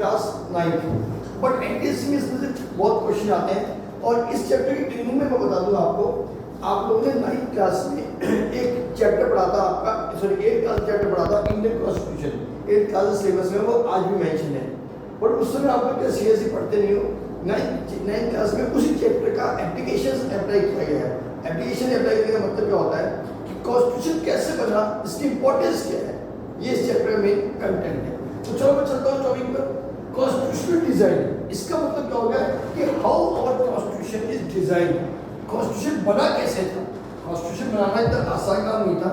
Class 9 but NTSC में इसमें से बहुत क्वेश्चन आते हैं। और इस चैप्टर की ट्रेनिंग में मैं बता दूं आपको, आप लोगों ने 9th क्लास में एक चैप्टर पढ़ा था आपका, सॉरी 8th क्लास चैप्टर पढ़ा था Indian constitution, 8th class syllabus में, वो आज भी मेंशन है। बट उस समय आप लोग क्या सीरियसली पढ़ते नहीं हो। 9th क्लास में उसी चैप्टर का एप्लीकेशन अप्लाई किया गया है। एप्लीकेशन अप्लाई करने का मतलब क्या होता है कि कॉन्स्टिट्यूशन कैसे बना, इसकी इंपॉर्टेंस क्या है, ये इस चैप्टर में कंटेंट है। तो चलो मैं चलता हूँ टॉपिक पर, कॉन्स्टिट्यूशनल डिजाइन। इसका मतलब क्या होगा कि how our constitution is design. Constitution बना कैसे था। कॉन्स्टिट्यूशन बनाना इतना आसान काम नहीं था।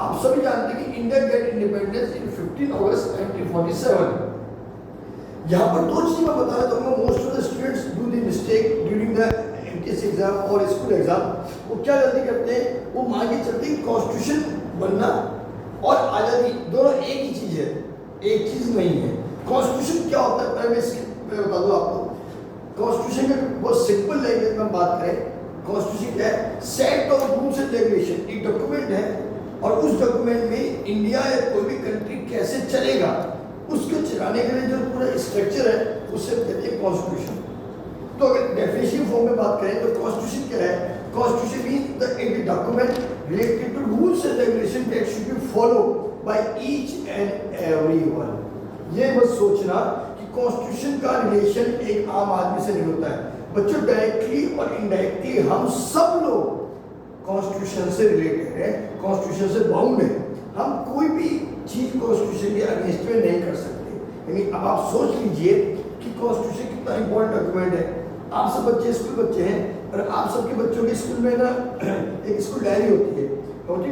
आप सभी जानते हैं कि इंडिया गेट इंडिपेंडेंस इन 15 अगस्त 1947। यहाँ पर दो चीज़ मैं बताना चाहूँगा। Most of the students do the mistake during the MTS exam और स्कूल एग्जाम। वो क्या गलती करते हैं, वो मान के चलते हैं कॉन्स्टिट्यूशन बनना और आज़ादी दोनों एक ही चीज़ है, एक चीज़ नहीं है। कॉन्स्टिट्यूशन क्या होता है, पहले मैं बता दूँ आपको। कॉन्स्टिट्यूशन में बहुत सिंपल लैंग्वेज में बात करें, कॉन्स्टिट्यूशन क्या है, set of rules and regulation. एक डॉक्यूमेंट है और उस डॉक्यूमेंट में इंडिया या कोई भी कंट्री कैसे चलेगा, उसको चलाने के लिए जो पूरा स्ट्रक्चर है उससे कहते हैं कॉन्स्टिट्यूशन। तो अगर डेफिनेशन फॉर्म में बात करें तो कॉन्स्टिट्यूशन क्या है, constitution means the document related to rules and regulation that should be followed by each and everyone. ये मत सोचना कि कॉन्स्टिट्यूशन का रिलेशन एक आम आदमी से नहीं होता है। बच्चों डायरेक्टली और इनडायरेक्टली हम सब लोग कॉन्स्टिट्यूशन से रिलेटेड है, कॉन्स्टिट्यूशन से बाउंड है। हम कोई भी चीज कॉन्स्टिट्यूशन के अगेंस्ट में नहीं कर सकते। यानी अब आप सोच लीजिए कि कॉन्स्टिट्यूशन कितना इंपॉर्टेंट डॉक्यूमेंट है। आप सब बच्चे स्कूल बच्चे हैं और आप सबके बच्चों के स्कूल में ना एक स्कूल डायरी होती है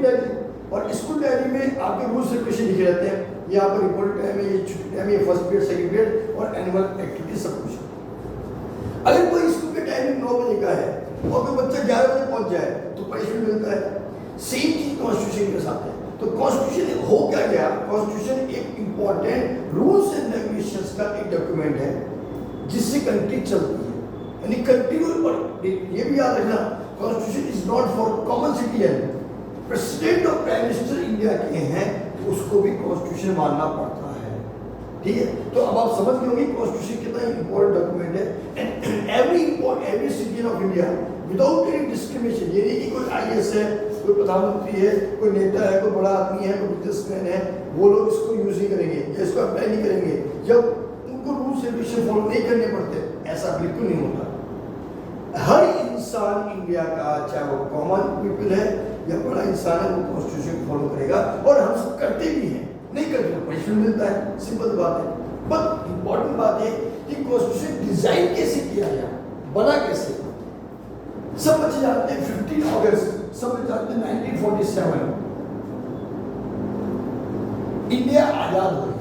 डायरी, और स्कूल डायरी में आपके रूल्स रेगुलेशन लिखे रहते हैं। यहाँ पर रिपोर्ट टाइम है, ये छुट्टी टाइम है, ये फर्स्ट पीरियड सेकंड पीरियड और एनुअल एक्टिविटी सब कुछ। अगर कोई स्कूल के टाइमिंग 9 बजे का है और कोई बच्चा 11 बजे पहुंच जाए तो पनिशमेंट मिलता है। सेम चीज कॉन्स्टिट्यूशन के साथ है। तो कॉन्स्टिट्यूशन हो क्या गया, कॉन्स्टिट्यूशन एक इंपॉर्टेंट रूल्स एंड रेगुलेशंस का एक डॉक्यूमेंट है जिससे कंट्री चलती है। यानी कंटिन्यू, और ये भी याद रखना, constitution is not for common citizen. President और प्राइम मिनिस्टर इंडिया के हैं, उसको भी कॉन्स्टिट्यूशन मानना पड़ता है। ठीक है, तो अब आप समझ गए होंगे कॉन्स्टिट्यूशन कितना इंपॉर्टेंट डॉक्यूमेंट है। And every citizen of India without any discrimination, ये नहीं कि कोई आईएएस है, कोई प्रधानमंत्री है, कोई नेता है, कोई बड़ा आदमी है, कोई बिजनेसमैन है, वो लोग इसको यूज नहीं करेंगे या इसको अप्लाई नहीं करेंगे जब उनको रूल्स रेगुलेशन फॉलो नहीं करने पड़ते। ऐसा बिल्कुल नहीं होता। हर इंसान इंडिया का, चाहे वो कॉमन पीपल है या बड़ा इंसान है, वो कॉन्स्टिट्यूशन फॉलो करेगा और हम सब करते भी हैं। नहीं करते तो पनिशमेंट मिलता है, सिंपल बात है। बट इंपॉर्टेंट बात है कि कॉन्स्टिट्यूशन डिजाइन कैसे किया गया, बना कैसे। सब बच्चे जानते हैं 15 अगस्त, सब बच्चे जानते हैं 1947 इंडिया आजाद हो गई।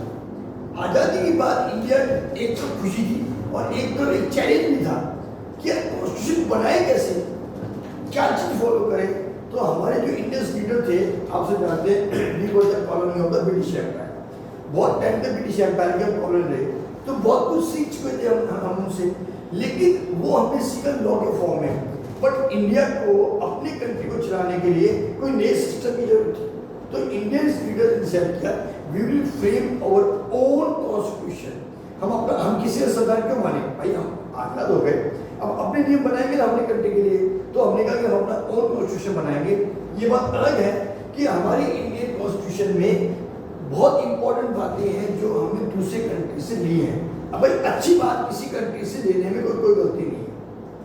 आजादी के बाद इंडिया एक तो खुशी थी और एक तो एक चैलेंज भी था कि कॉन्स्टिट्यूशन बनाए कैसे, क्या चीज फॉलो करें। तो हमारे जो इंडियन लीडर थे, आप सब जानते हैं, we were the colony of the British empire. बहुत टाइम तक ब्रिटिश एम्पायर के कॉलोनी रहे, तो बहुत कुछ सीख चुके थे हम उनसे, लेकिन वो हमने सीखा लॉ के फॉर्म में। बट इंडिया को अपनी कंट्री को चलाने के लिए कोई नए सिस्टम की जरूरत थी। तो इंडियन लीडर ने डिसाइड किया we will frame our own constitution. हम किसी का सरदार क्यों माने, भाई हम आजाद हो गए, अब अपने नियम बनाएंगे ना अपने कंट्री के लिए। तो हमने कहा कि हम अपना ओन कॉन्स्टिट्यूशन बनाएंगे। ये बात अलग है कि हमारी इंडियन कॉन्स्टिट्यूशन में बहुत इंपॉर्टेंट बातें हैं जो हमने दूसरे कंट्री से ली हैं। अब भाई अच्छी बात, किसी कंट्री से लेने में कोई गलती नहीं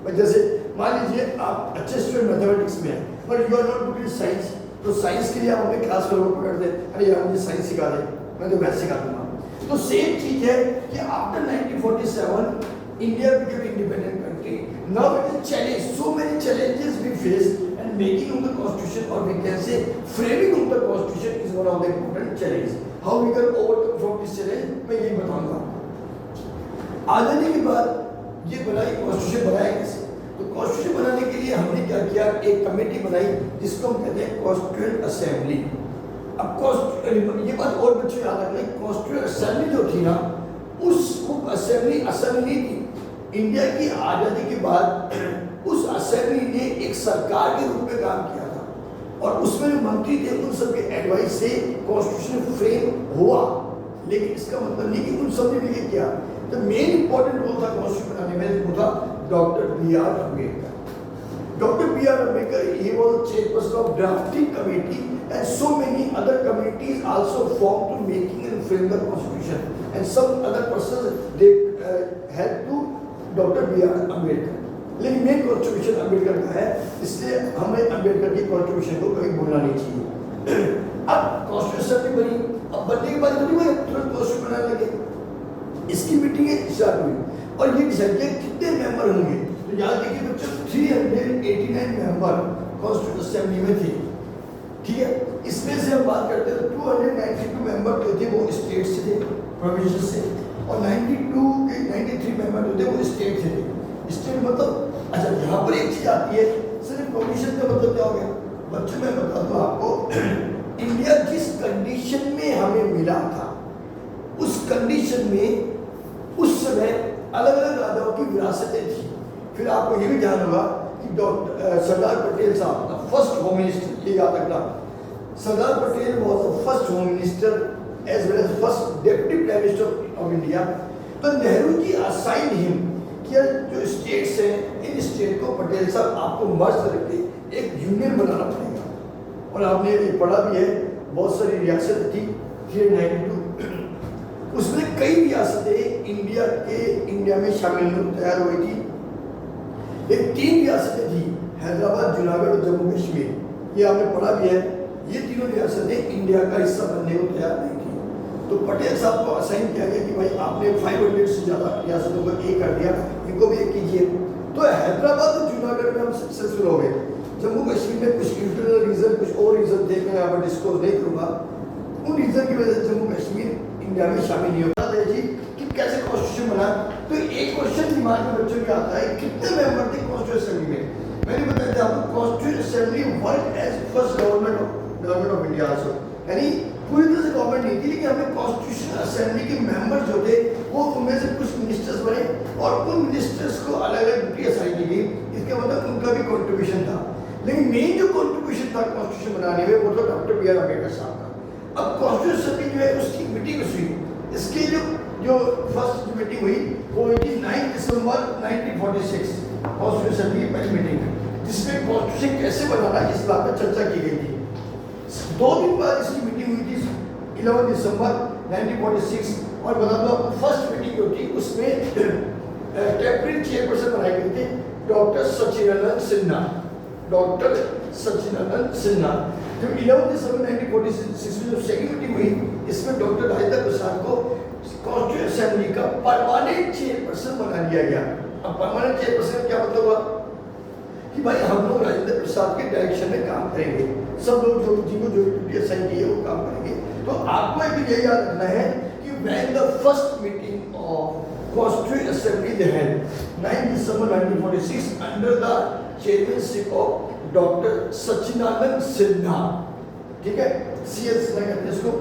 है। जैसे मान लीजिए आप अच्छे स्टूडेंट मैथमेटिक्स में हैं पर you are not good in science, तो साइंस के लिए आप अपने क्लास फेलो को पकड़ दे, अरे यार मुझे साइंस सिखा दे, मैं तो मैथ सिखा दूंगा। तो सेम चीज है कि after 1947 India became independent country. Now it is challenge, so many challenges we face and making of the constitution, or we can say framing of the constitution is one of the important challenge. How we can overcome from this challenge, मैं ये बताऊंगा। आजादी के बाद ये बनाई constitution बनाया कैसे। तो कॉन्स्टिट्यूशन बनाने के लिए हमने क्या किया, एक कमेटी बनाई जिसको हम कहते हैं कॉन्स्टिट्यूएंट असेंबली। अब ये बात और बच्चों याद रखना, कॉन्स्टिट्यूएंट असेंबली जो थी ना, उसको असेंबली थी इंडिया की आजादी के बाद उस असेंबली ने एक सरकार के रूप में काम किया था और उसमें जो मंत्री थे उन सबके एडवाइस से कॉन्स्टिट्यूशन फ्रेम हुआ। लेकिन इसका मतलब नहीं कि उन सब ने भी किया, द मेन इंपॉर्टेंट रोल था कॉन्स्टिट्यूशन बनाने में वो था doctor B.R. Ambedkar. Dr. B.R. Ambedkar, he was chairperson of drafting committee and so many other committees also formed to making and frame the constitution and some other persons they helped to Dr. B.R. Ambedkar। लेकिन main constitution Ambedkar का है, इसलिए हमें अम्बेडकर की constitution को कभी भूलना नहीं चाहिए। अब कॉन्स्टिट्यूशन बनी, अब बनने के बाद तुरंत कॉन्स्टिट्यूशन बनाने लगे। इसकी मीटिंग स्टार्ट हुई और ये डिसाइड किया कितने मेंबर होंगे। तो याद देखिए बच्चों 389 मेंबर कॉन्स्टिट्यूशन असेंबली में थे, ठीक है। इसमें से हम बात करते हैं तो 292 मेंबर जो थे वो स्टेट से थे, प्रोविंस से, और 93 मेंबर जो थे वो स्टेट से थे। स्टेट मतलब अच्छा यहाँ पर एक चीज आती है, सिर्फ प्रोविजन का मतलब क्या हो गया बच्चों, मैं बता दूं आपको इंडिया जिस कंडीशन में हमें मिला था उस कंडीशन में उस समय अलग अलग राजाओं की विरासतें थी। फिर आपको ये भी ध्यान होगा कि डॉक्टर सरदार पटेल साहब फर्स्ट होम मिनिस्टर, ये याद रखना, Sardar Patel was the first home minister as well as first deputy prime minister of India. तो नेहरू जी असाइन हिम कि जो स्टेट्स हैं इन स्टेट को पटेल साहब आपको मर्ज करके एक यूनियन बनाना पड़ेगा। और आपने पढ़ा भी है, बहुत सारी रियासत थी 392, उसमें कई रियासतें इंडिया में शामिल तैयार हुई थी। एक 3 रियासतें थी, हैदराबाद, जूनागढ़ और जम्मू कश्मीर, ये आपने पढ़ा भी है। ये तीनों रियासतें इंडिया का हिस्सा बनने को तैयार नहीं थी। तो पटेल साहब को असाइन किया गया कि भाई आपने 500 से ज़्यादा रियासतों को एक कर दिया, इनको भी एक कीजिए। तो हैदराबाद और जूनागढ़ में हम सक्सेसफुल हो गए। जम्मू कश्मीर में कुछ इंटरनल रीजन, कुछ और रीजन थे, मैं यहाँ पर डिस्कस नहीं करूँगा। उन रीजन की वजह से जम्मू कश्मीर इंडिया में शामिल नहीं होता है जी कि कैसे कॉन्स्टिट्यूशन बना। तो एक क्वेश्चन दिमाग में बच्चों के आता है, कितने मेंबर थे कॉन्स्टिट्यूशन असेंबली में। मैंने बताया था आपको constitution assembly work as first government of India also, यानी पूरी तरह से गवर्नमेंट नहीं थी, लेकिन हमें कॉन्स्टिट्यूशन असेंबली के मेंबर जो थे वो उनमें से कुछ मिनिस्टर्स बने और उन मिनिस्टर्स को अलग अलग ड्यूटी असाइन की गई। इसका मतलब उनका भी कंट्रीब्यूशन था, लेकिन मेन जो कंट्रीब्यूशन था कॉन्स्टिट्यूशन बनाने में वो तो डॉक्टर B.R. अम्बेडकर साहब का। अब कॉन्स्टिट्यूशन असेंबली जो है उसकी मीटिंग हुई, इसकी जो फर्स्ट मीटिंग हुई वो हुई थी 9 दिसंबर 1946, कॉन्स्टिट्यूशन असेंबली की पहली मीटिंग, जिसमें कॉन्स्टिट्यूशन कैसे बनाना इस बात पर चर्चा की गई थी। 2 दिन बाद इसकी मीटिंग हुई थी 11 दिसंबर 1946, और बता दो आपको फर्स्ट मीटिंग जो थी उसमें टेम्पररी चेयरपर्सन बनाए गए थे डॉक्टर सचिदानंद सिन्हा। डॉक्टर सचिदानंद सिन्हा जो 11 दिसंबर 1946 में जो सेकंड मीटिंग हुई, इसमें डॉक्टर राजेंद्र प्रसाद को कॉन्स्टिट्यूशन असेंबली का परमानेंट चेयरपर्सन बना दिया गया। अब परमानेंट चेयरपर्सन क्या मतलब हुआ कि भाई हम लोग राजेंद्र प्रसाद के डायरेक्शन में काम करेंगे, सब लोग जो जिनको जो ड्यूटी असाइन की है वो काम करेंगे। तो आपको एक ये याद रखना है कि when the first meeting of constitution assembly they held 9 December 1946 under the chairmanship of doctor Sachchidananda Sinha, ठीक है, CS सिन्हा कहते हैं इसको,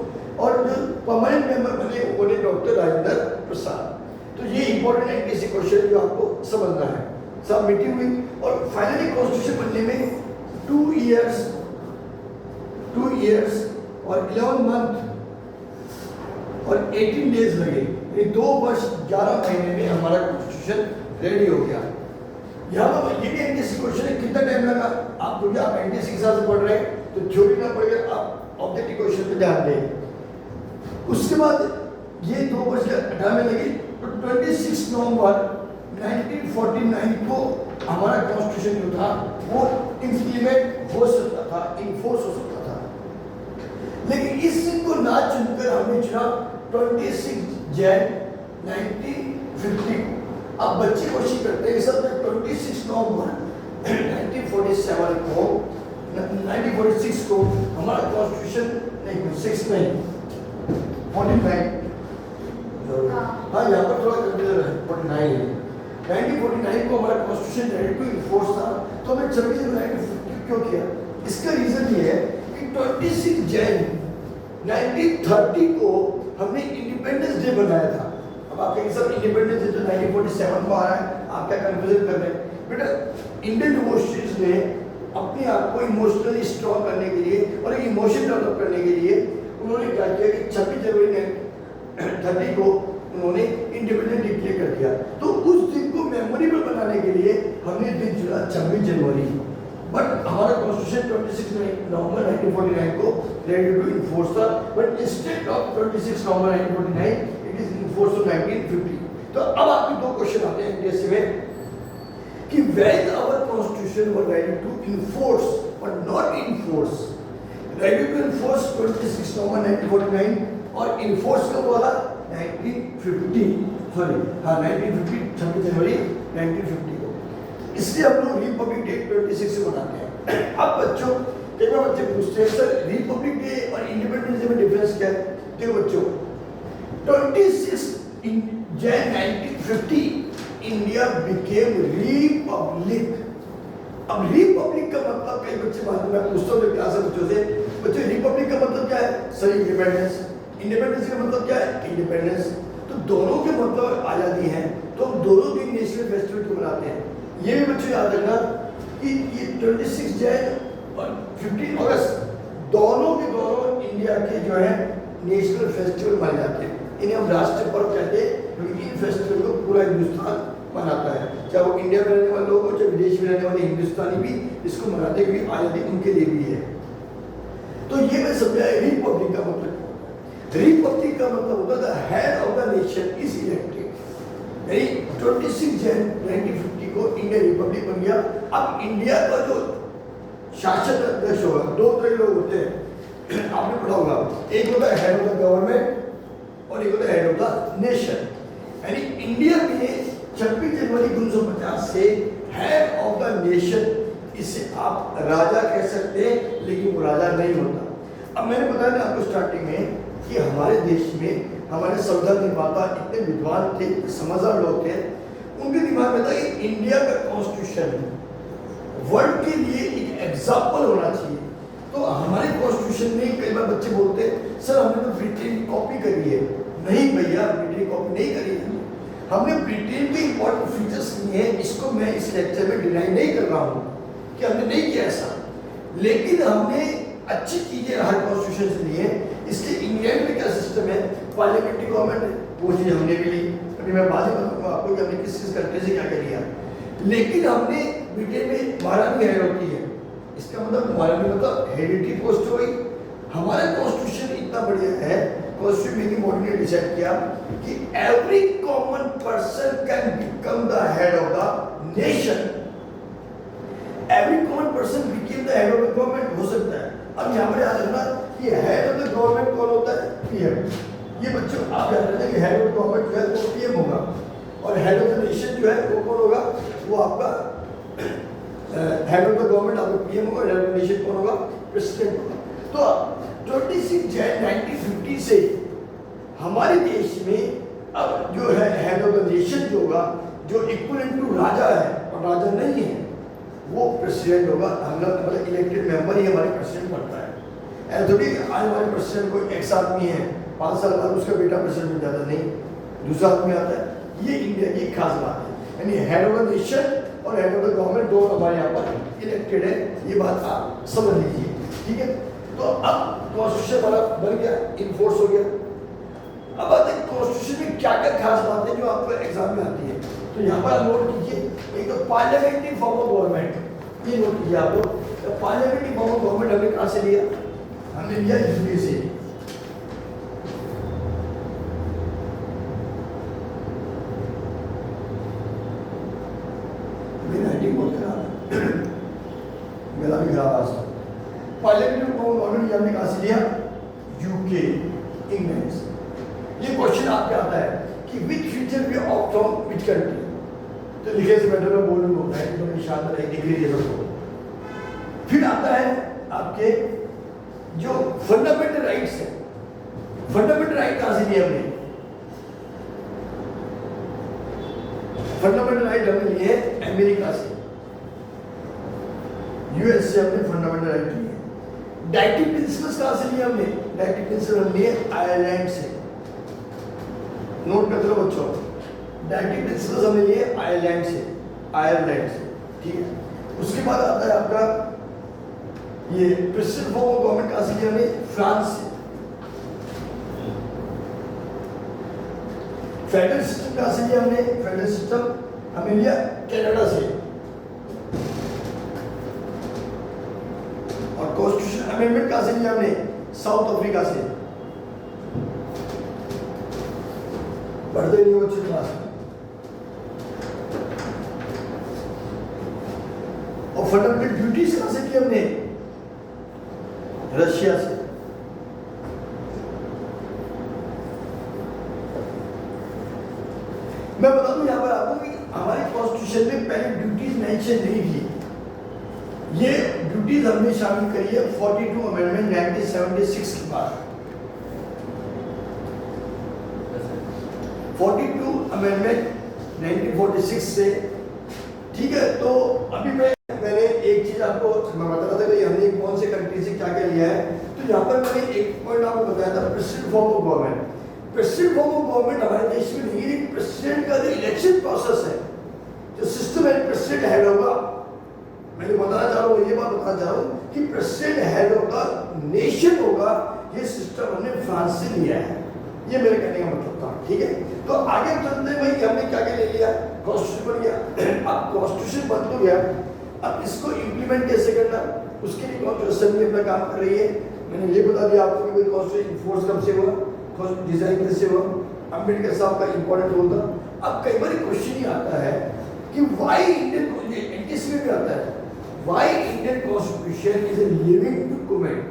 और जो परमानेंट मेंबर बने वो बने डॉक्टर राजेंद्र प्रसाद। तो ये इंपॉर्टेंट एंटीसी क्वेश्चन जो आपको समझना है। सब मीटिंग हुई और फाइनली कॉन्स्टिट्यूशन बनने में 2 इयर्स और 11 मंथ और 18 डेज लगे, ये 2 वर्ष 11 महीने में हमारा कॉन्स्टिट्यूशन रेडी हो गया। यहाँ पर ये भी एनटीसी क्वेश्चन है, कितना टाइम लगा आपको, भी आप एनटीसी के हिसाब से पढ़ रहे हैं तो थ्योरी ना पड़ेगा, आप ऑब्जेक्टिव क्वेश्चन पे ध्यान दें। उसके बाद ये 2 वर्ष 18 में लगी, तो 26 नवंबर 1949 को हमारा कॉन्स्टिट्यूशन जो था वो इम्प्लीमेंट हो सकता था, इनफोर्स हो सकता था। लेकिन इस दिन को ना चुनकर हमने चुना 26 जनवरी 1950 को। अब बच्चे कोशिश करते हैं सर 26 नवंबर 1946 को हमारा कॉन्स्टिट्यूशन नहीं 6 नहीं 49, हाँ यहाँ पर थोड़ा कंफ्यूजन है, 49 है। 1949 को हमारा कॉन्स्टिट्यूशन डायरेक्टली इन्फोर्स था, तो हमें 26 जनवरी क्यों किया? इसका रीजन ये है कि 26 जनवरी 1930 को हमने इंडिपेंडेंस डे बनाया था। अब आप कहेंगे सर इंडिपेंडेंस डे तो 1947 को आ रहा है, आप क्या कन्फ्यूजन कर रहे हैं? बेटा इंडियन डिवोशंस ने अपने आप को इमोशनली स्ट्रॉन्ग करने के लिए और एक इमोशन डेवलप करने के लिए उन्होंने क्या किया कि 26 जनवरी 1930 को उन्होंने इंडिपेंडेंस डिक्लेयर 1949 को ready to enforce था, but instead of 26 November 1949 it is enforced on 1950. तो अब आपके दो क्वेश्चन आते हैं इंडिया में कि when our constitution was ready to enforce but not enforce, ready to enforce 26 नवंबर 1949 और enforce कब हुआ था 1950, सॉरी हाँ 1950 26 जनवरी 1950 को, इसलिए हम लोग रिपब्लिक डे 26 से मनाते हैं। अब बच्चों कई बार बच्चे पूछते हैं सर रिपब्लिक डे और इंडिपेंडेंस डे में डिफरेंस क्या है? देखो बच्चों 26 Jan 1950 इंडिया बिकेम रिपब्लिक। अब रिपब्लिक का मतलब कई बच्चे मानते हैं, मैं पूछता हूँ क्लास में बच्चों से, बच्चों रिपब्लिक का मतलब क्या है? Sir independence. इंडिपेंडेंस का मतलब क्या है? इंडिपेंडेंस। तो दोनों के मतलब आज़ादी है, तो हम दोनों दिन नेशनल फेस्टिवल क्यों मनाते हैं? ये भी बच्चों याद रखना कि ये 26 जैन और 15 अगस्त दोनों के दोनों इंडिया के जो है नेशनल फेस्टिवल माने जाते हैं। इन्हें हम राष्ट्रीय पर्व कहते हैं क्योंकि इन फेस्टिवल को पूरा हिंदुस्तान मनाता है, चाहे वो इंडिया में रहने वाले लोग हो चाहे विदेश में रहने वाले हिंदुस्तानी भी इसको मनाते हैं क्योंकि आज़ादी उनके लिए भी है। तो ये मैं समझाया रिपब्लिक का मतलब। रिपब्लिक का मतलब होता है head of the nation is elected, यानी 26 जैन 1950 को इंडिया रिपब्लिक बन गया। अब इंडिया का जो शासन अध्यक्ष होगा, दो तरह के लोग होते हैं, आपने पढ़ा होगा, एक होता है हेड ऑफ द गवर्नमेंट और एक होता है हेड ऑफ द नेशन। यानी इंडिया में 26 जनवरी 1950 से हेड ऑफ द नेशन, इसे आप राजा कह सकते हैं लेकिन वो राजा नहीं होता। अब मैंने बताया ना आपको स्टार्टिंग में कि हमारे देश में हमारे संविधान निर्माता इतने विद्वान थे, समझदार लोग थे, उनके दिमाग में था कि इंडिया का कॉन्स्टिट्यूशन वर्ल्ड के लिए एक एग्जाम्पल होना चाहिए। तो हमारे कॉन्स्टिट्यूशन में कई बार बच्चे बोलते हैं सर हमने तो ब्रिटेन की कॉपी करी है। नहीं भैया, ब्रिटेन की कॉपी नहीं करी है, हमने ब्रिटेन के इंपॉर्टेंट फीचर्स लिए हैं। इसको मैं इस लेक्चर में डिनाई नहीं कर रहा हूँ कि हमने नहीं किया ऐसा, लेकिन हमने अच्छी चीजें हर कॉन्स्टिट्यूशन से ली है। इसलिए इंग्लैंड में क्या सिस्टम है, पार्लियामेंट्री गवर्नमेंट, वो चीज हमने भी ली। अभी मैं बाद में बताऊंगा आपको कि हमने किस कंट्री से क्या कर लिया। लेकिन हमने ब्रिटेन में महारानी हेड होती है, इसका मतलब महारानी मतलब हेरिडिटी पोस्ट हो गई। हमारा कॉन्स्टिट्यूशन इतना बढ़िया है, कॉन्स्टिट्यूशन मेकिंग बॉडी ने डिसाइड किया कि every common person can become the head of the nation. Every common person become the head of the government हो सकता है। अब यहाँ पर याद रखना कि हेड ऑफ द गवर्नमेंट कौन होता है? पीएम। ये बच्चों आप याद रखना कि हेड ऑफ गवर्नमेंट जो है वो पीएम होगा और हेड ऑफ द नेशन जो है वो कौन होगा? वो आपका हेड ऑफ द गवर्नमेंट आपका पीएम होगा, हेड ऑफ द नेशन कौन होगा? प्रेसिडेंट होगा। तो 26 जैन 1950 से हमारे देश में अब जो है हेड ऑफ द नेशन जो होगा, जो इक्वलेंट टू राजा है और राजा नहीं है, वो प्रेसिडेंट होगा। हम लोग मतलब इलेक्टेड मेंबर ही हमारे प्रेसिडेंट बनता है। ऐसा थोड़ी आज हमारे प्रेसिडेंट कोई एक्स आदमी है, 5 साल बाद उसका बेटा प्रेसिडेंट बन जाता, नहीं, दूसरा आदमी आता है। ये इंडिया की खास बात है, यानी हेड ऑफ द नेशन और हेड ऑफ द गवर्नमेंट दोनों हमारे यहाँ पर इलेक्टेड है। ये बात आप समझ लीजिए, ठीक है। तो अब कॉन्स्टिट्यूशन हमारा बन गया, इन्फोर्स हो गया। अब आते हैं कॉन्स्टिट्यूशन में क्या क्या खास बातें जो आपको एग्जाम में आती है। तो यहाँ पर नोट कीजिए, एक तो पार्लियामेंट्री फॉर्म ऑफ गवर्नमेंट, ये नोट कीजिए आप लोग। पार्लियामेंट्री फॉर्म ऑफ गवर्नमेंट हमने कहाँ से लिया? हमने लिया यूपी से। मेरा भी खराब आज। पार्लियामेंट्री फॉर्म ऑफ गवर्नमेंट हमने कहाँ से लिया? यूके, इंग्लैंड से। ये क्वेश्चन आपके आता है कि which feature we opt from which country. तो लिखे से बेटर में बोलूँ होता है तो निशान रहे दिख लीजिए सबको। फिर आता है आपके जो फंडामेंटल राइट्स है। फंडामेंटल राइट कहाँ से लिए हमने? फंडामेंटल राइट हमने लिए अमेरिका से, यूएस से हमने फंडामेंटल राइट लिए। डायरेक्टिव प्रिंसिपल्स कहाँ से लिए हमने? डायरेक्टिव प्रिंसिपल हमने लिए आयरलैंड से। नोट कर लो बच्चों, डायरेक्टिव प्रिंसिपल्स हमने लिए आयरलैंड से, ठीक है। उसके बाद आता है आपका ये प्रेसिडेंट फॉर्म ऑफ गवर्नमेंट कहाँ से लिया हमने? फ्रांस से। फेडरल सिस्टम कहाँ से लिया हमने? फेडरल सिस्टम हमें लिया कनाडा से। और कॉन्स्टिट्यूशन अमेंडमेंट कहाँ कहां से लिया हमने? साउथ अफ्रीका से। पढ़ते नहीं हो बच्चे क्लास में। और फंडामेंटल ड्यूटीज कहां से की हमने? रशिया से। मैं बता दूं यहां पर आपको कि हमारे कॉन्स्टिट्यूशन में पहले ड्यूटीज मेंशन नहीं थी। ये ड्यूटीज हमने शामिल करी है 42 अमेंडमेंट 1976 के बाद। 42 अमेंडमेंट 1946 से, ठीक है। तो अभी मैंने एक चीज आपको मैं बता रहा था कि हमने कौन से कंट्री से क्या क्या लिया है। तो यहाँ पर मैंने एक पॉइंट आपको बताया था, president form of government. President form of government हमारे देश में नहीं है। प्रेसिडेंट का जो इलेक्शन प्रोसेस है, जो सिस्टम है, प्रेसिडेंट हेड होगा। मैं जो बताना चाह रहा हूँ ये बात बताना चाह रहा हूँ कि प्रेसिडेंट हेड होगा, नेशन होगा। ये सिस्टम हमने फ्रांस से लिया है। ये मेरे कहने का मतलब था, ठीक है। तो आगे चलते भाई हमने क्या क्या ले लिया? कॉन्स्टिट्यूशन बन गया। अब कॉन्स्टिट्यूशन बन तो गया, अब इसको इम्प्लीमेंट कैसे करना, उसके लिए कॉन्स्टिट्यूशन असेंबली अपना काम कर रही है। मैंने ये बता दिया आपको कि कॉन्स्टिट्यूशन फोर्स कब से हुआ, डिजाइन कैसे हुआ, अम्बेडकर साहब का इंपॉर्टेंट रोल था। अब कई बार क्वेश्चन ही आता है कि व्हाई इंडियन, एनटीसी में भी आता है, why Indian constitution is a living document.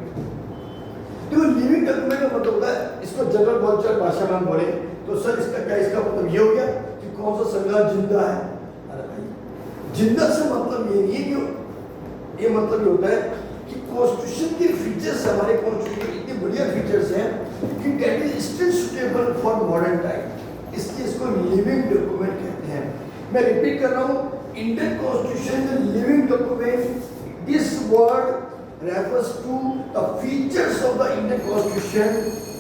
तो लिविंग डॉक्यूमेंट का मतलब होता है, इसको जनरल बोलचाल भाषा में बोले तो सर इसका क्या, इसका मतलब ये हो गया कि कौन सा संविधान जिंदा है। अरे भाई जिंदा से मतलब ये नहीं है कि, ये मतलब ये होता है कि कॉन्स्टिट्यूशन के फीचर्स, हमारे कॉन्स्टिट्यूशन के इतने बढ़िया फीचर्स हैं कि that is still suitable for modern time, इसलिए इसको लिविंग डॉक्यूमेंट कहते हैं। मैं रिपीट कर रहा हूँ, Indian constitution is living document. This word refers to the features of the Indian Constitution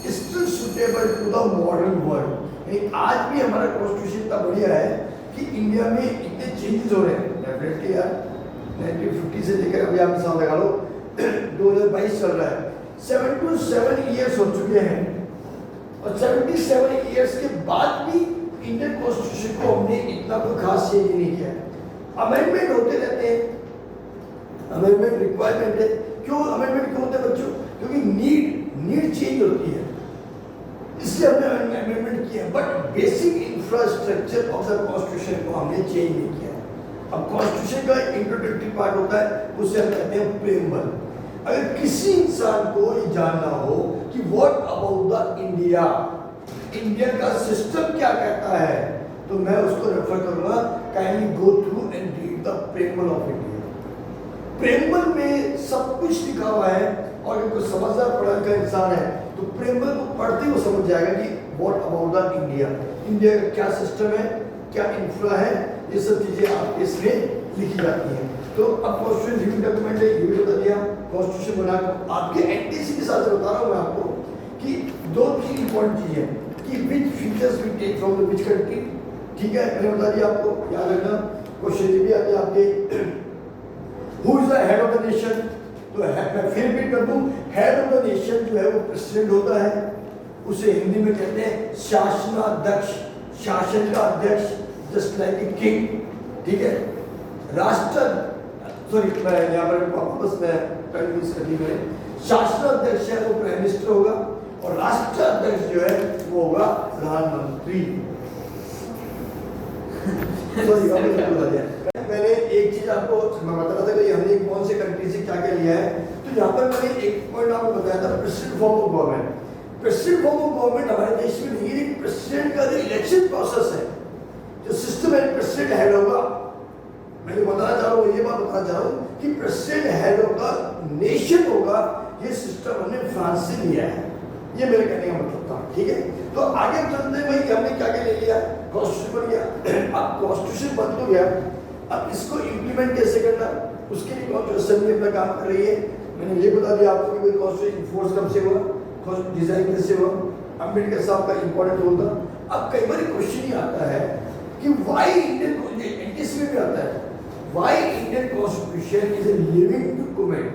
is still suitable to the modern world। यानी आज भी हमारा कॉन्स्टिट्यूशन इतना बढ़िया है कि इंडिया में इतने चेंजेस हो रहे हैं। डेफिनेटली यार 1950 से लेकर अभी आप साल लगा लो 2022 चल रहा है, 77 ईयर्स हो चुके हैं और 77 ईयर्स के बाद भी इंडियन कॉन्स्टिट्यूशन को हमने इतना कोई खास चेंज नहीं किया। अमेंडमेंट होते रहते हैं, अमेंडमेंट रिक्वायरमेंट है। क्यों अमेंडमेंट क्यों होता है बच्चों? क्योंकि नीड चेंज होती है, इसलिए हमने अमेंडमेंट किया। But basic infrastructure of the constitution को हमने चेंज नहीं किया। अब कॉन्स्टिट्यूशन का इंट्रोडक्टरी पार्ट होता है, उसे हम कहते हैं प्रेमबल। अगर किसी इंसान को ये जानना हो कि what about the India, India का सिस्टम क्या कहता है, तो मैं उसको रेफर करूंगा, kindly go through and read the preamble of India. Preamble में सब कुछ लिखा हुआ है और अगर कोई समझदार पढ़ा लिखा इंसान है तो प्रेमबल को पढ़ते ही वो समझ जाएगा कि what about the India, India का क्या सिस्टम है, क्या इंफ्रा है, ये सब चीजें आपके इसमें लिखी जाती हैं। तो अब कॉन्स्टिट्यूशन लिविंग डॉक्यूमेंट है, ये भी बता दिया। कॉन्स्टिट्यूशन बना आपके एनटीसी के साथ बता रहा हूँ मैं आपको कि दो तीन इंपॉर्टेंट चीजें कि which features we take from the which country, ठीक है। मैंने बता दिया आपको, याद रखना क्वेश्चन भी आते हैं आपके। Who is the head of the nation? तो मैं फिर रिपीट कर दूं, हेड ऑफ द नेशन जो है वो प्रेसिडेंट होता है, उसे हिंदी में कहते हैं शासनाध्यक्ष, शासन का अध्यक्ष, जस्ट लाइक ए किंग, ठीक है। राष्ट्र सॉरी मैं यहाँ पर वापस मैं कन्फ्यूज कर दी मैंने, शासनाध्यक्ष है वो प्राइम मिनिस्टर होगा और राष्ट्राध्यक्ष जो है वो होगा प्रधानमंत्री। मैंने एक चीज आपको मैं बता रहा था कि हमने कौन से कंट्री से क्या क्या लिया है। तो यहाँ पर मैंने एक पॉइंट आपको बताया था, president form of government. President form of government हमारे देश में नहीं है। प्रेसिडेंट का जो इलेक्शन प्रोसेस है, जो सिस्टम है, प्रेसिडेंट हेड होगा। मैं जो बताना चाह रहा हूँ ये बात बताना चाह रहा हूँ कि प्रेसिडेंट हेड होगा, नेशन होगा। ये सिस्टम हमने फ्रांस से लिया है। ये मेरे कहने का मतलब था, ठीक है। तो आगे चलते भाई हमने क्या क्या ले लिया? कॉन्स्टिट्यूशन बन गया। अब कॉन्स्टिट्यूशन बन तो गया, अब इसको इम्प्लीमेंट कैसे करना, उसके लिए कॉन्स्टिट्यूशन असेंबली अपना काम कर रही है। मैंने ये बता दिया आपको कि कॉन्स्टिट्यूशन फोर्स कब से हुआ, डिजाइन कैसे हुआ, अम्बेडकर साहब का इंपॉर्टेंट रोल था। अब कई बार क्वेश्चन ही आता है कि व्हाई इंडियन, एनटीसी में भी आता है, why Indian constitution is a living document.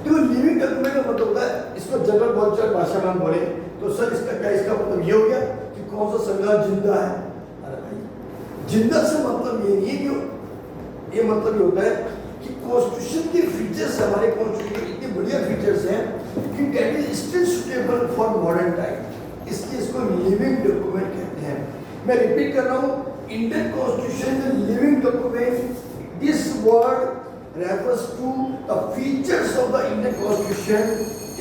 तो लिविंग डॉक्यूमेंट का मतलब होता है, इसको जनरल बोलचाल भाषा में बोले तो सर इसका क्या, इसका मतलब ये हो गया कि कौन सा संविधान जिंदा है। अरे भाई जिंदा से मतलब ये नहीं है कि, ये मतलब ये होता है कि कॉन्स्टिट्यूशन के फीचर्स, हमारे कॉन्स्टिट्यूशन के इतने बढ़िया फीचर्स हैं कि that is still suitable for modern time, इसलिए इसको लिविंग डॉक्यूमेंट कहते हैं। मैं रिपीट कर रहा हूँ, Indian constitution is living document. This word refers to the features of the Indian constitution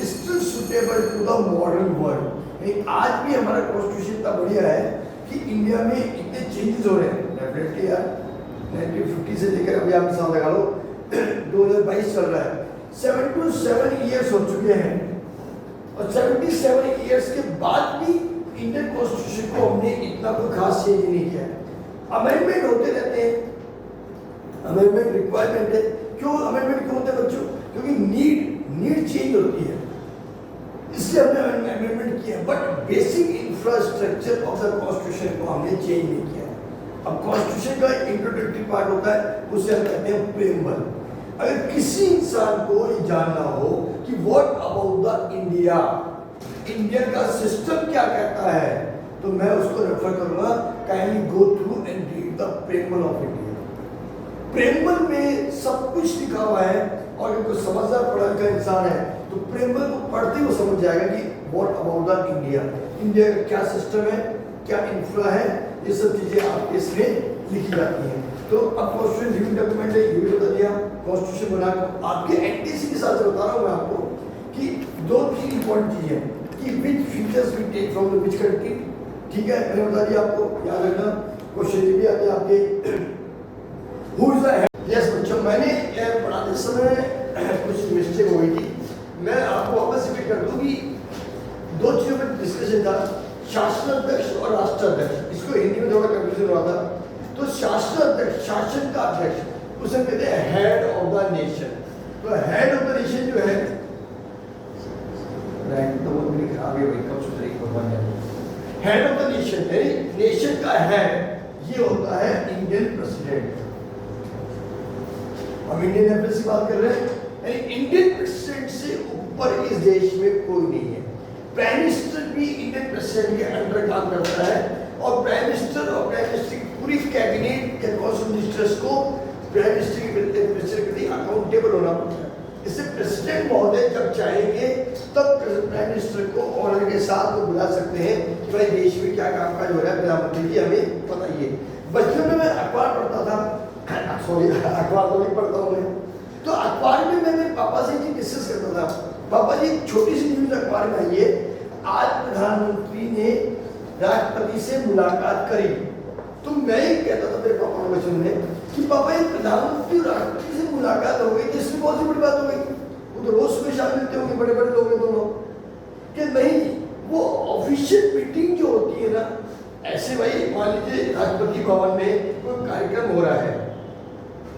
still suitable to the modern world. आज भी हमारा कॉन्स्टिट्यूशन इतना बढ़िया है कि इंडिया में इतने चेंजेस हो रहे हैं। डेफिनेटली यार 1950 से लेकर अभी आप साल लगा लो 2022 चल रहा है, 77 ईयर्स हो चुके हैं और 77 ईयर्स के बाद भी इंडियन कॉन्स्टिट्यूशन को हमने इतना कोई खास चेंज नहीं किया है। अमेंडमेंट होते रहते हैं, अमेंडमेंट रिक्वायरमेंट है। क्यों अमेंडमेंट क्यों होता है बच्चों? क्योंकि नीड चेंज होती है, इसलिए हमने अमेंडमेंट किया। But basic infrastructure of the constitution को हमने चेंज नहीं किया। अब कॉन्स्टिट्यूशन का इंट्रोडक्टरी पार्ट होता है, उसे हम कहते हैं प्रेम्बल। अगर किसी इंसान को ये जानना हो कि what about the India, India का सिस्टम क्या कहता है, तो मैं उसको रेफर करूंगा, kindly go through and read the preamble of India. Preamble में सब कुछ लिखा हुआ है और अगर कोई समझदार पढ़ा लिखा इंसान है तो प्रेम्बल को पढ़ते ही वो समझ जाएगा कि what about the India, India का क्या सिस्टम है, क्या इंफ्रा है, ये सब चीजें आपके इसमें लिखी जाती हैं। तो अब कॉन्स्टिट्यूशन लिविंग डॉक्यूमेंट है, ये भी बता दिया। कॉन्स्टिट्यूशन बना आपके एनटीसी के साथ बता रहा हूँ मैं आपको कि 2-3 इंपॉर्टेंट चीजें कि which features we take from the which country. ठीक है, मैंने बता दिया आपको, याद रखना। क्वेश्चन भी आते हैं आपके, who is the head. Yes बच्चों, मैंने पढ़ाते समय कुछ मिस्टेक हो गई थी, मैं आपको वापस रिपीट कर दूं कि 2 चीजों पर डिस्कशन था, शासनाध्यक्ष और राष्ट्राध्यक्ष। इसको हिंदी में थोड़ा कंफ्यूजन हुआ था। तो शासनाध्यक्ष, शासन का अध्यक्ष, उसे कहते हैं हेड ऑफ द नेशन। तो हेड ऑफ द नेशन जो है, रैंक तो बहुत बड़ी खराब है भाई, कब सुधरेगी भगवान जाने। हेड ऑफ द नेशन है, नेशन का हेड ये होता है इंडियन प्रेसिडेंट। हम इंडियन एम्बेसी की बात कर रहे हैं, इंडियन प्रेसिडेंट से ऊपर इस देश में कोई नहीं है। प्राइम मिनिस्टर भी इंडियन प्रेसिडेंट के अंडर काम करता है और प्राइम मिनिस्टर और प्राइम मिनिस्टर की पूरी कैबिनेट या काउंसिल मिनिस्टर्स को प्राइम मिनिस्टर के प्रति अकाउंटेबल होना पड़ता है। इससे प्रेसिडेंट महोदय जब चाहेंगे तब प्राइम मिनिस्टर को ऑर्डर के साथ वो बुला सकते हैं कि भाई देश में क्या कामकाज हो रहा है, प्रधानमंत्री जी हमें बताइए। बचपन में मैं अखबार पढ़ता था, सॉरी अखबार तो नहीं पढ़ता हूँ मैं, तो अखबार में मैं मेरे पापा से जी डिस्कस करता था, पापा जी छोटी सी न्यूज अखबार में आई है, आज प्रधानमंत्री ने राष्ट्रपति से मुलाकात करी। तो मैं ही कहता था मेरे पापा को बचपन में कि पापा ये प्रधानमंत्री और राष्ट्रपति से मुलाकात हो गई तो इसमें बहुत सी बड़ी बात हो गई, वो तो रोज सुबह शाम मिलते होंगे, बड़े बड़े लोग हैं दोनों। कि नहीं, वो ऑफिशियल मीटिंग जो होती है ना, ऐसे भाई मान लीजिए राष्ट्रपति भवन में कोई कार्यक्रम हो रहा है,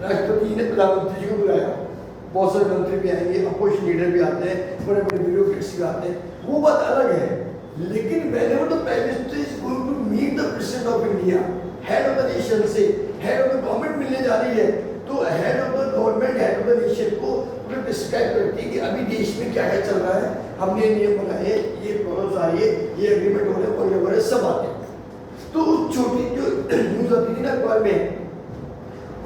राष्ट्रपति ने प्रधानमंत्री जी को बुलाया, बहुत सारे मंत्री भी आएंगे, अपोजिशन लीडर भी आते हैं, बड़े बड़े ब्यूरोक्रेट्स भी आते हैं, वो बात अलग है। लेकिन whenever the prime minister is going to meet the president of India, head of the nation से head of the government मिलने जा रही है, तो head of the government, head of the nation को पूरा डिस्क्राइब करती है कि अभी देश में क्या क्या चल रहा है, हमने नियम बनाए, ये प्रॉब्लम्स आ रही है, ये एग्रीमेंट हो रहे हैं, वगैरह सब आते हैं। तो उस छोटी जो न्यूज आती थी ना अखबार में,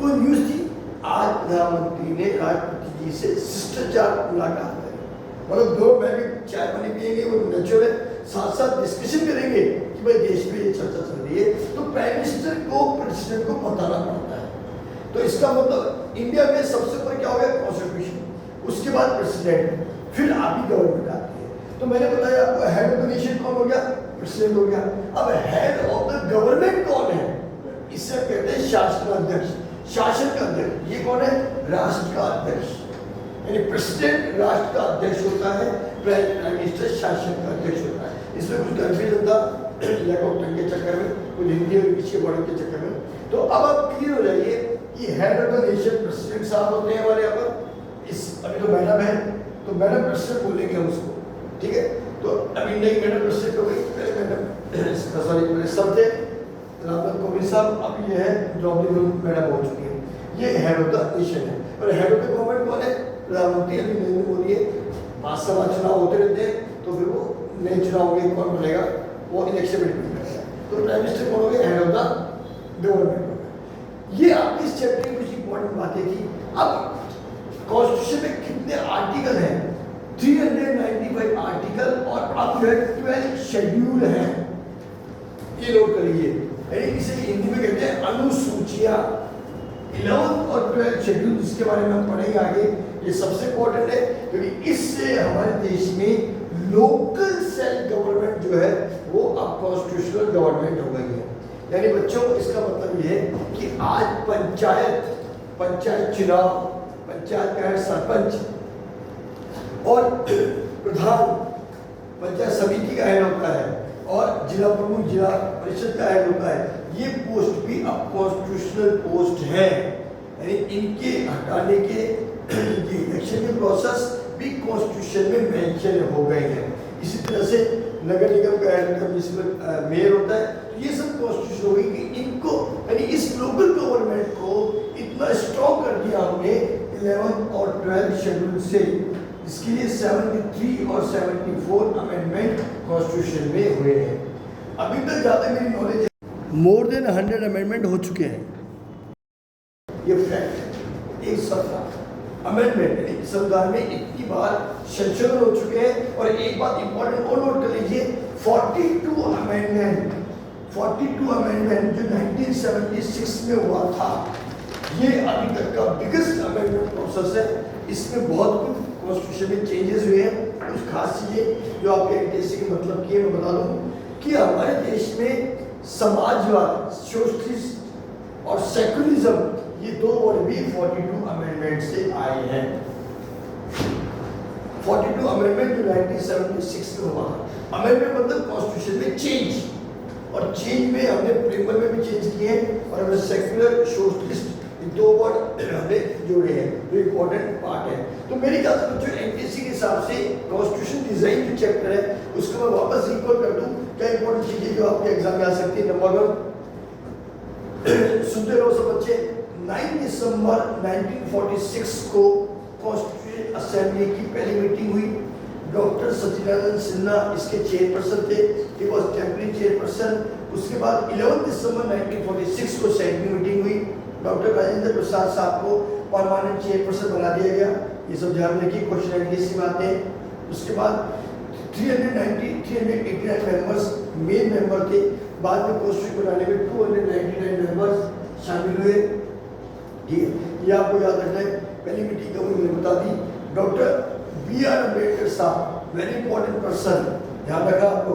वो न्यूज थी आज प्रधानमंत्री ने राष्ट्रपति जी से शिष्टाचार मुलाकात करी। मतलब दो बैठ चाय पानी पिएंगे, वो नेचुरल है, साथ साथ डिस्कशन करेंगे कि भाई देश में ये चर्चा चल रही है, तो प्राइम मिनिस्टर को प्रेसिडेंट को बताना पड़ता है। तो इसका मतलब इंडिया में सबसे ऊपर क्या हो गया, कॉन्स्टिट्यूशन, उसके बाद प्रेसिडेंट, फिर आपकी गवर्नमेंट आती है। तो मैंने बताया आपको हेड ऑफ द नेशन कौन हो गया, प्रेसिडेंट हो गया। अब हेड ऑफ द गवर्नमेंट कौन है, इससे कहते हैं शासनाध्यक्ष, शासन का अध्यक्ष। ये कौन है, राष्ट्र का अध्यक्ष, यानी प्रेसिडेंट राष्ट्र का अध्यक्ष होता है, प्राइम मिनिस्टर शासन का अध्यक्ष होता है। इसमें कुछ कंफ्यूजन था लैक ऑफ टंग के चक्कर में, कुछ हिंदी और इंग्लिश के वर्ड के चक्कर में। तो अब आप क्लियर हो जाइए कि head of the nation president साहब होते हैं हमारे यहाँ पर। इस अभी तो मैडम है, तो मैडम प्रेसिडेंट बोलेंगे हम उसको, ठीक है। तो अभी नई मैडम प्रेसिडेंट हो गई, पहले मैडम सॉरी सब थे रामनाथ कोविंद साहब, अब ये है द्रौपदी मुर्मू मैडम हो चुकी है। ये हेड ऑफ द नेशन है। और हेड ऑफ द गवर्नमेंट कौन है, प्रधानमंत्री। अभी नरेंद्र मोदी है, 5 सभा चुनाव होते रहते हैं, तो फिर वो नए चुनाव होंगे, कौन बनेगा वो इलेक्शन में डिपेंड करता है। तो प्राइम मिनिस्टर कौन हो गया, हेड ऑफ द गवर्नमेंट। ये आपकी इस चैप्टर की कुछ इंपॉर्टेंट बातें थी। अब कॉन्स्टिट्यूशन में कितने आर्टिकल हैं? 395 आर्टिकल और अब जो है 12 शेड्यूल हैं। ये नोट करिए, यानी इसे हिंदी में कहते हैं अनुसूचियां। 11 और 12 शेड्यूल, जिसके बारे में हम पढ़ेंगे आगे, ये सबसे इम्पोर्टेंट है क्योंकि इससे हमारे देश में लोकल सेल्फ गवर्नमेंट जो है वो अब कॉन्स्टिट्यूशनल गवर्नमेंट हो गई है। यानी बच्चों, इसका मतलब ये है कि आज पंचायत चुनाव, पंचायत का है सरपंच और प्रधान, पंचायत समिति का हेड होता है और जिला प्रमुख, जिला परिषद का हेड होता है। ये पोस्ट भी अब कॉन्स्टिट्यूशनल पोस्ट है, यानी इनके हटाने के इलेक्शन के प्रोसेस भी कॉन्स्टिट्यूशन में मेंशन हो गए हैं। इसी तरह से नगर निगम का हेड म्युनिसिपल मेयर होता है। तो ये सब कॉन्स्टिट्यूशन हो गई कि इनको, यानी इस लोकल गवर्नमेंट को इतना स्ट्रॉन्ग कर दिया हमने 11 और 12 शेड्यूल से। इसके लिए 73 और 74 अमेंडमेंट कॉन्स्टिट्यूशन में हुए हैं। अभी तक ज़्यादा मेरी नॉलेज है, मोर देन 100 अमेंडमेंट हो चुके हैं। ये फैक्ट है। एक सप्ताह अमेंडमेंट, यानी संविधान में इतनी बार संशोधन हो चुके हैं। और एक बात इंपॉर्टेंट और नोट कर लीजिए, 42 अमेंडमेंट जो 1976 में हुआ था, ये अभी तक का बिगेस्ट अमेंडमेंट प्रोसेस है। इसमें बहुत कुछ कॉन्स्टिट्यूशन में चेंजेस हुए हैं। कुछ खास चीज़ें जो आपके एनटीसी के मतलब की है मैं बता दूं कि हमारे देश में समाजवाद, सोशलिस्ट और सेकुलरिज्म, ये दो वर्ड भी 42 अमेंडमेंट से आए हैं। 42 अमेंडमेंट जो 1976 में हुआ था। अमेंडमेंट मतलब कॉन्स्टिट्यूशन में चेंज, और चेंज में हमने प्रेमर में भी चेंज किए हैं और हमने सेक्युलर, सोशलिस्ट, दो वर्ड हमने जोड़े हैं, जो इम्पोर्टेंट पार्ट है। तो मेरी ख्याल से बच्चों एनटीसी के हिसाब से कॉन्स्टिट्यूशन डिजाइन जो चैप्टर है उसको मैं वापस रिकॉल कर दूं। क्या इंपॉर्टेंट चीजें जो आपके एग्जाम में आ सकती है? नंबर 1, सुनते रहो सब बच्चे, 9 दिसंबर 1946 को कॉन्स्टिट्यूशन असेंबली की पहली मीटिंग हुई। डॉक्टर सचिदानंद सिन्हा इसके चेयरपर्सन थे, ही वाज टेम्परेरी चेयरपर्सन। उसके बाद 11 दिसंबर 1946 को सेकेंड मीटिंग हुई। डॉक्टर राजेंद्र प्रसाद साहब को परमानेंट चेयरपर्सन बना दिया गया। ये सब ध्यान रखिए, क्वेश्चन एनटीसी में आते हैं। उसके बाद 389 मेंबर्स मेन मेंबर थे। बाद में कॉन्स्टिट्यूशन बनाने में 299 मेंबर्स शामिल हुए। ठीक है, ये आपको याद रखना है। पहली मीटिंग कब हुई मैंने बता दी। Doctor B.R. अम्बेडकर साहब, वेरी इंपॉर्टेंट पर्सन, ध्यान रखा आपको।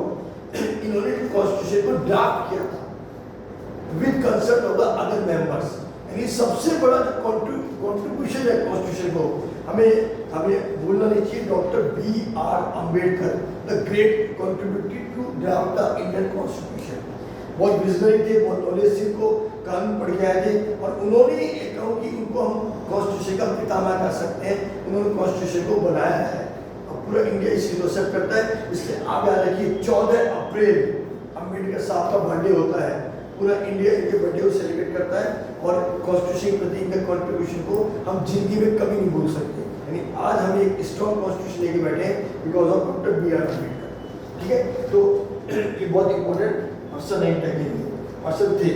इन्होंने कॉन्स्टिट्यूशन को ड्राफ्ट किया था with concert of the other members. यानी सबसे बड़ा जो कॉन्ट्रीब्यूशन है कॉन्स्टिट्यूशन को, हमें भूलना नहीं चाहिए, doctor B.R. Ambedkar, the great contributed to draft the Indian constitution. बहुत विजनरी थे, बहुत नॉलेज थी, उनको कानून पढ़ के आए थे और उन्होंने एक कहा कि उनको हम कॉन्स्टिट्यूशन का पितामह कह सकते हैं। उन्होंने कॉन्स्टिट्यूशन को बनाया है और पूरा इंडिया इसकी एक्सेप्ट करता है। इसलिए आप याद रखिए 14 अप्रैल अम्बेडकर साहब का बर्थडे होता है। पूरा इंडिया इनके बर्थडे को सेलिब्रेट करता है और कॉन्स्टिट्यूशन के प्रति इनके कॉन्ट्रीब्यूशन को हम जिंदगी में कभी नहीं भूल सकते। यानी आज हम एक स्ट्रॉन्ग कॉन्स्टिट्यूशन लेके बैठे हैं because of doctor B.R. Ambedkar. ठीक है, तो ये बहुत इंपॉर्टेंट पर्सन है, पर्सन थे।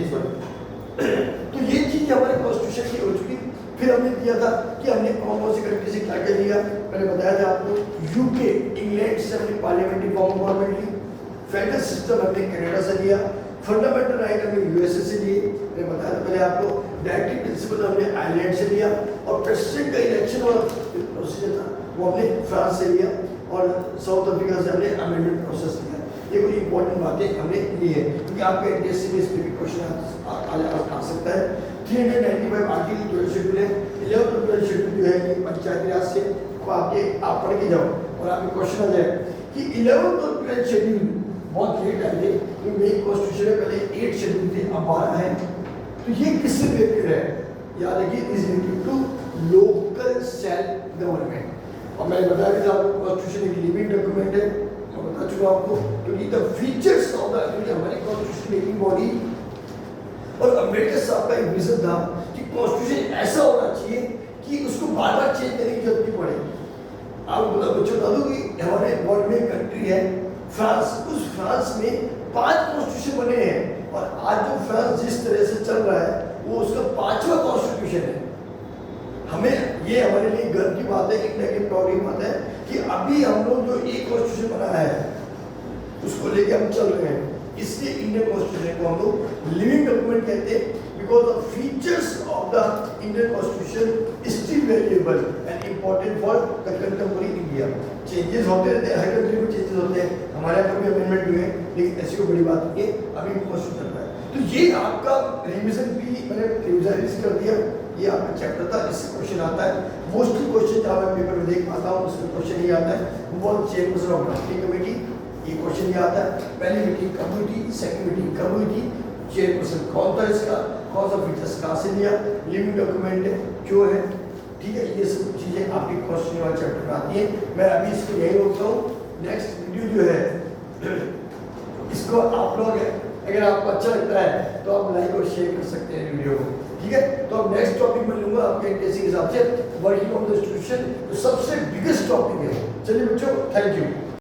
तो ये चीज हमारे कॉन्स्टिट्यूशन की हो चुकी। फिर हमने दिया था कि हमने कौन सी कंट्री से क्या क्या लिया। मैंने बताया था आपको, यूके, इंग्लैंड से हमने पार्लियामेंट्री फॉर्म ऑफ गवर्नमेंट ली। फेडरल सिस्टम हमने कनाडा से लिया। फंडामेंटल राइट हमने यूएसए से लिए। मैंने बताया था पहले आपको। डायरेक्टिव प्रिंसिपल हमने आयरलैंड से लिया और प्रेसिडेंट का इलेक्शन और प्रोसीजर था वो हमने फ्रांस से लिया और साउथ अफ्रीका से हमने अमेंडमेंट प्रोसेस लिया। ये कुछ इंपॉर्टेंट बातें हमने ली है क्योंकि आपके एनटीएससी में इस पर भी क्वेश्चन आ सकता है। 395 आर्टिकल 12 शेड्यूल है। 11 और 12 शेड्यूल जो है ये पंचायती राज से आप पढ़ के जाओ और आपके क्वेश्चन आ जाए कि 11 और 12 शेड्यूल बहुत लेट आए थे। तो मेन कॉन्स्टिट्यूशन में पहले 8 शेड्यूल थे, अब 12 है। तो ये किससे रिलेटेड है? याद रखिए, is related to local self government. और मैंने बताया कि आपको कॉन्स्टिट्यूशन एक लिविंग डॉक्यूमेंट है, मैं बता चुका आपको। क्योंकि द फीचर्स ऑफ द हमारी कॉन्स्टिट्यूशन मेकिंग बॉडी और अम्बेडकर साहब का एक विजन था कि कॉन्स्टिट्यूशन ऐसा होना चाहिए कि उसको बार बार चेंज करने की जरूरत नहीं पड़े। आप बच्चों बता दूँ कि हमारे वर्ल्ड में कंट्री है फ्रांस। उस फ्रांस में 5 कॉन्स्टिट्यूशन बने हैं और आज जो फ्रांस जिस तरह से चल रहा है वो उसका 5वां कॉन्स्टिट्यूशन है। हमें ये हमारे लिए गर्व की बात है, इंडिया की प्राउड की बात है कि अभी हम लोग जो एक कॉन्स्टिट्यूशन बनाया है उसको लेके हम चल रहे हैं। इसलिए इंडियन कॉन्स्टिट्यूशन को हम लोग लिविंग डॉक्यूमेंट कहते हैं, because the features of the Indian constitution is still valuable and important for the contemporary India. Changes होते रहते हैं, हर कंट्री में चेंजेस होते हैं, हमारे यहाँ पर भी अमेंडमेंट हुए हैं, लेकिन ऐसी कोई बड़ी बात नहीं है, अभी कॉन्स्टिट्यूशन चल रहा है। तो ये आपका रिविजन भी मैंने रिविजन कर दिया, ये आपका चैप्टर था, इससे क्वेश्चन आता है। मोस्टली क्वेश्चन जहाँ मैं पेपर में देख पाता हूँ उसमें क्वेश्चन ये आता है, वो चेयरपर्सन ऑफ ड्राफ्टिंग कमेटी, ये क्वेश्चन ये आता है। पहली मीटिंग कब हुई थी, सेकंड मीटिंग कब हुई थी, चेयरपर्सन कौन था इसका, कौन सा फीचर्स कहाँ से लिया, लिविंग डॉक्यूमेंट है क्यों है, ठीक है। ये सब चीज़ें आपकी क्वेश्चन वाले चैप्टर में आती है। मैं अभी इसको यही रोकता हूँ। नेक्स्ट वीडियो जो है इसको आप लोग अगर आपको अच्छा लगता है तो आप लाइक और शेयर कर सकते हैं वीडियो को, ठीक है। तो अब नेक्स्ट टॉपिक में लूंगा आपके इंटरेस्ट के हिसाब से, वर्किंग ऑन द इंस्टीट्यूशन, जो सबसे बिगेस्ट टॉपिक है। चलिए बच्चों, थैंक यू।